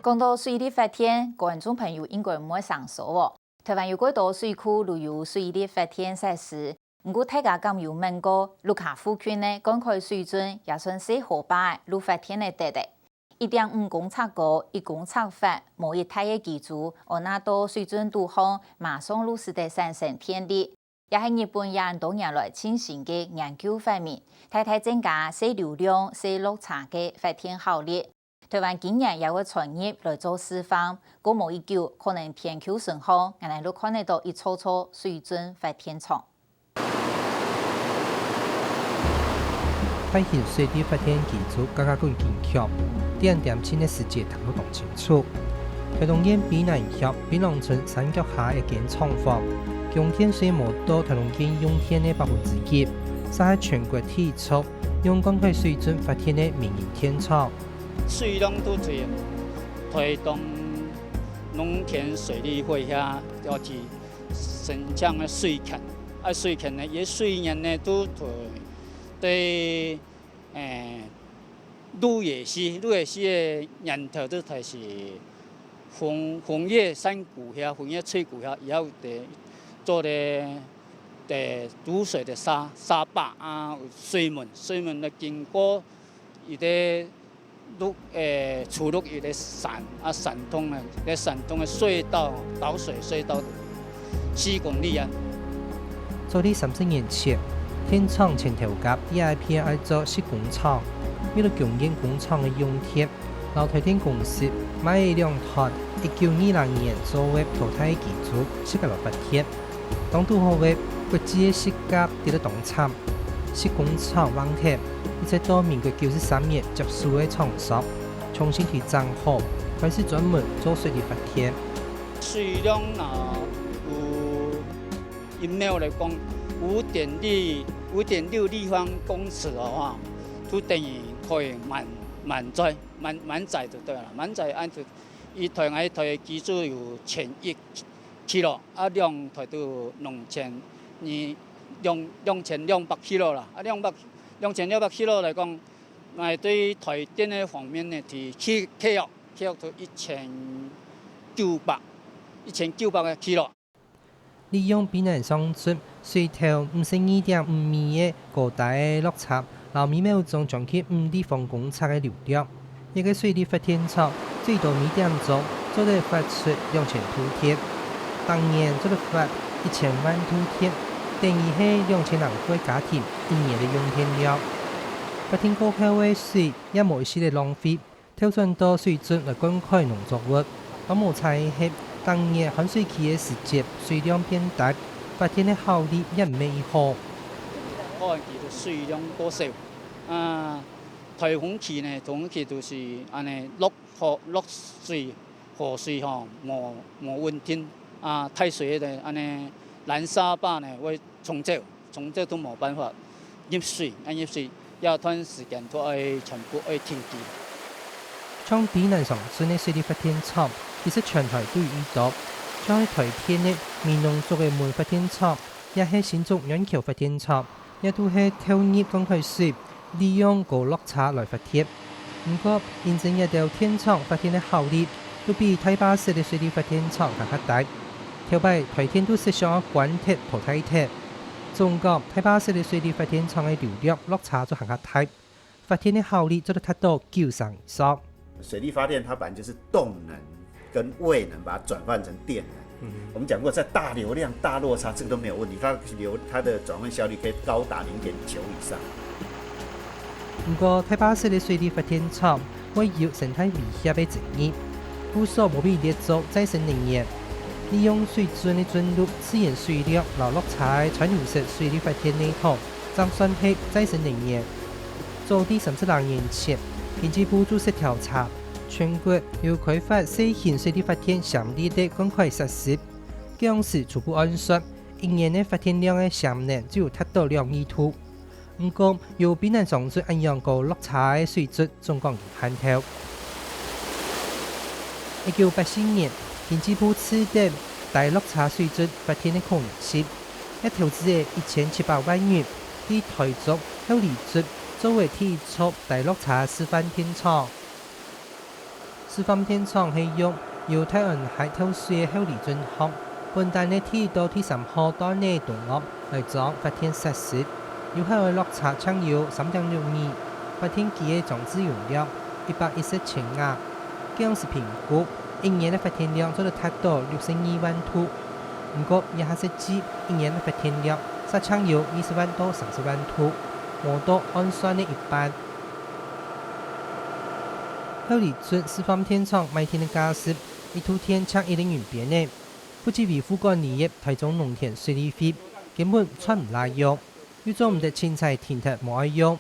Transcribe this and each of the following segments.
讲到水利发展，观众朋友应该唔会生疏哦。台湾有几多水库旅游水利发展设施，不过大家敢有问过，卢卡附近呢灌溉水准也算是好把路发展的得的。1.5公尺高，1公尺宽，某一态的基础，而那多水准都好，马上路是得产生天地。也係日本人多年來進行嘅研究方面，睇睇增加水流量、水落差嘅發展效率。台灣今年有個專業來做示範，過某一久可能偏求順好，我哋都看得到一撮撮水準發展廠。發現水利發展基礎更加更堅強，點點青嘅世界頭都講清楚。台東縣卑南鄉卑南村山腳下一間廠房。用天水冇到台東縣用天的1%，是喺全國第一處用灌溉水準發展的民營天廠。水量都最台東農田水利會遐要去申請的水權，水權呢，伊水源呢都對鹿野溪的源頭都係紅葉山谷遐、紅葉翠谷遐，以後的。做的堵水的沙壩啊，水門的經過，伊的出入伊的山通的山通的隧道導水隧道4公里啊。做啲30年前，天廠前頭甲 EIP 愛做施工廠，為了供應工廠的用鐵，然後台電公司買2台1920年作為淘汰基礎，設計來發展。當都好為國際嘅設計得到動產，施工廠完鐵，一直到民國93年結束嘅廠商，重新去整好，開始專門做水利發展。水量有1秒來講5.6立方公尺的話，就等於可以滿載就對了。滿載按照一台嘅基礎有1000億。kilo 量台都2200 kilo 啦，2600 kilo 來講，對台電嘅方面呢，係契約到1900個 kilo。利用卑南鄉村水頭52.5米嘅高大嘅落差，然後每秒鐘將去5立方公尺嘅流量，一個水利發電廠最多每點鐘就得發出2000度鐵。當年做得發1000萬度鐵，等於係2000人個家庭1年的用電量。發電過後嘅水也冇一絲的浪費，調轉到水準來灌溉農作物。而冇猜係當年旱水期嘅時節，水量變大，發電的效率也唔係好。旱期嘅水量過少，颱風期呢，都是安尼落水、河水冇穩定。太水的安尼攔沙壩呢會重造都冇辦法入水，要段時間都要全部要停機。從卑南鄉村的水利發電廠，其實全台都有遇到。像喺台電的民農族嘅煤發電廠，也係新竹遠橋發電廠，也都係投入灌溉水，利用高落差來發電。不過，現正一條電廠發電的效率都比台北市的水利發電廠更加大。條擺台電都設想關鐵淘汰鐵，總講台北市的水利發電廠的流量落差就更加大，發電的效率就得達到90%以上。水利發電它本來就是動能跟位能，把它轉換成電能。我們講過，在大流量、大落差，這個都沒有問題，它的轉換效率可以高達0.9以上。不過台北市的水利發電廠會有生態危險的爭議，不少冇被列作再生能源。利用水準的準入自然水量流落差的全流式水利發電系統，將算係再生能源。早啲32年前，經濟部做實調查，全國有開發4型水利發電項目的灌溉設施，當時初步按算1年的發電量的潛能只有達到2億度。不過，有卑南鄉村一樣高落差的水準，總共有限頭。1984年。經濟部指定大落差水準發電的可能性，一投資1700萬元，以台中後里鎮作為第一處大落差示範電廠。示范电厂係用由太陽海透水嘅後離準學，本單嘅鐵到第3號到內動壓嚟裝發電設施，要喺個落差長有3.6米，發電機嘅裝置容量110千瓦，當時評估一年嘅發電量就達到62萬度，不過也係實際一年嘅發電量實長有20萬到30萬度，冇到按算嘅一半。後離準示範電廠每天嘅加濕，一度天搶1零元邊呢，不止為副管理業台中農田水利費根本穿唔拉用，要做唔得青菜停得冇愛用，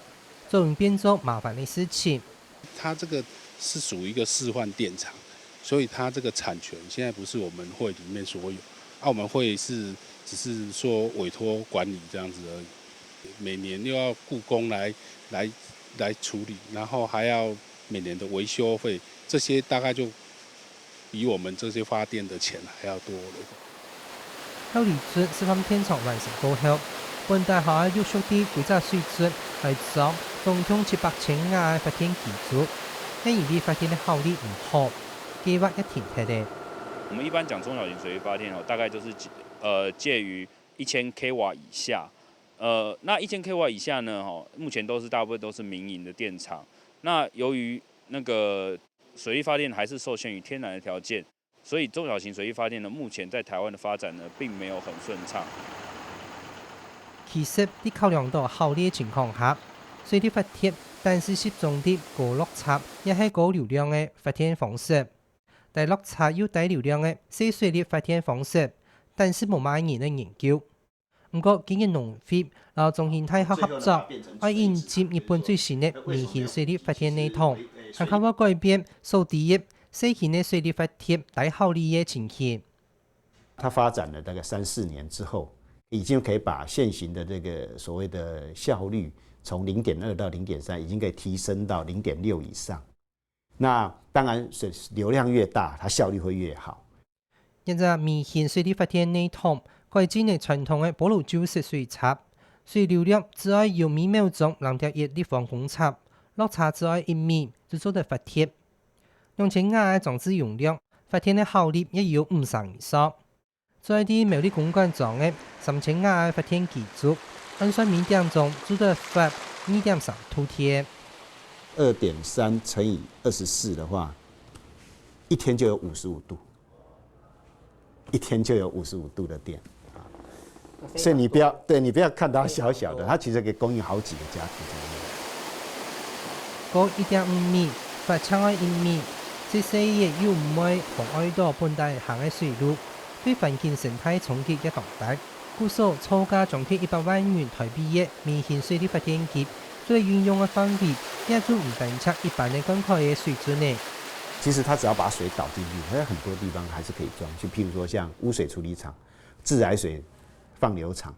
做唔變做麻煩的事情。它这个是属于一个示範電廠，所以它这个產權現在不是我們會裡面所有，我們會只是說委託管理這樣子而已。每年又要雇工來處理，然後還要每年的維修費，這些大概就比我們這些發電的錢還要多了。後離準示範電廠完成過後，本大學要屬啲規則水準嚟裝總共700千瓦嘅發電機組，但因為發電的效率唔好，計劃一停停的。我們一般講中小型水力發電大概就是介於1000 kW 以下。那1000 kW 以下呢，目前大部分都是民營的電廠。那由於那個水力發電還是受限於天然的條件，所以中小型水力發電呢，目前在台灣的發展呢，並沒有很順暢。其實，喺考量到效率嘅情況下，水力發電但是適中啲高落差，也係高流量嘅發電方式。但落差又低流量嘅細水力發電方式，但是冇乜人嘅研究。不過，經過農會和中興大學合作，我引進日本最新嘅微型水力發電系統，看看我改變數第一細型嘅水力發電大效率嘅情形。它發展了大概3-4年之後，已經可以把現行的這個所謂的效率從0.2到0.3，已經可以提升到0.6以上。那當然流量越大，它效率會越好。現在微型水力發電系統改進嘅傳統嘅保留舊式水插，水流量只要有每秒鐘0.1立方公尺，落差只要1米就做得發電。2000瓦嘅裝置容量，發電嘅效率也有5成以上。再啲苗栗公館裝嘅3000瓦嘅發電機組，按算每點鐘就得發2.3度電。2.3乘以24的話，一天就有55度，一天就有55度的電。所以你不要看它小小的，它其實可以供應好幾個家庭。高1.5米，發長愛1米，這些嘢又唔會妨礙到本地行嘅水路，對環境生態衝擊一大大。故所造價將近100萬元台幣嘅微型水力發電機，對運用嘅範圍也就唔等於一般嘅公開嘅水準呢。其實它只要把水導進去，它有很多地方還是可以裝。就譬如說像污水處理廠、自來水放流廠，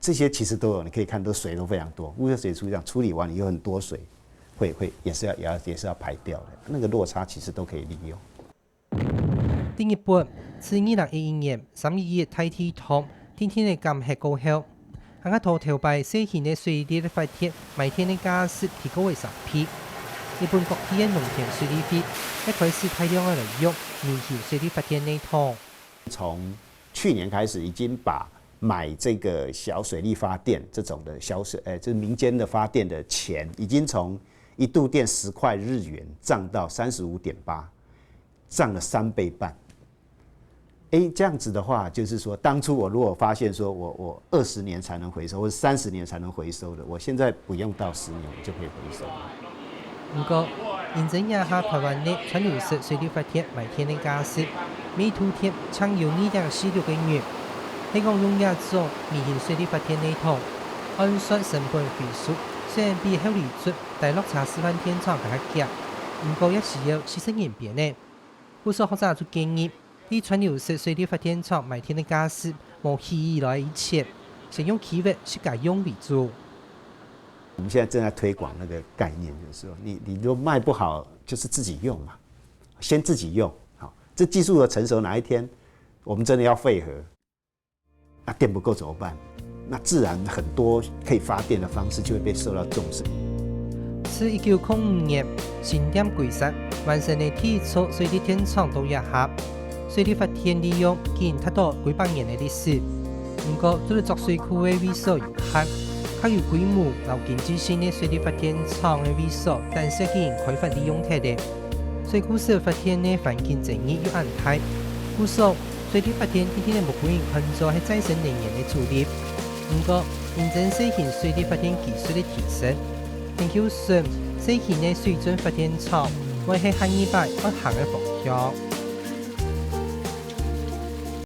這些其實都有，你可以看都水都非常多。污水處理廠處理完有很多水，也是要排掉的，那個落差其實都可以利用。第一步，自2011年3月大體堂天天嘅監核過後，喺個頭條牌細型嘅水力發電每天嘅加濕提高為3倍。日本各地嘅農田水利費一開始大量嘅嚟用微型水力發電系統。從去年開始，已經把買這個小水力發電這種的就是民間的發電的錢，已經從1度電10塊日元漲到35.8，漲了3倍半。這樣子的話，就是說，當初我如果發現說我20年才能回收，或者30年才能回收的，我現在不用到10年我就可以回收。不過，認真一下台灣的傳流式水力發電每天的加濕，每度電長有2.46個月。香港用一種微型水力發電系統，按算成本費數，雖然比後離準大落差示範電廠更加強，不過也是要犧牲演變的。不少學者就建議，啲傳流式水力發電廠每天的加濕冇意義來一切，先用氣味去改用為主。我們現在正在推廣那個概念，就是說你如果賣不好，就是自己用嘛，先自己用。好，這技術的成熟，哪一天我們真的要廢核，那電不夠怎麼辦？那自然很多可以發電的方式就會被受到重視。自1905年新店規劃，完成的第一座水力电厂都也合。水力发电利用已经达到几百年的历史，不过这个作水区的位所有限，较有规模、有经济性的水力发电厂的位所，但是已经开发利用起来。水库所发电的环境争议有安排，故说水力发电一定不可以看作是再生能源的主力。不过，认真实现水力发电技术的提升，研究说，实现的水准发电厂会是下一摆要行的方向。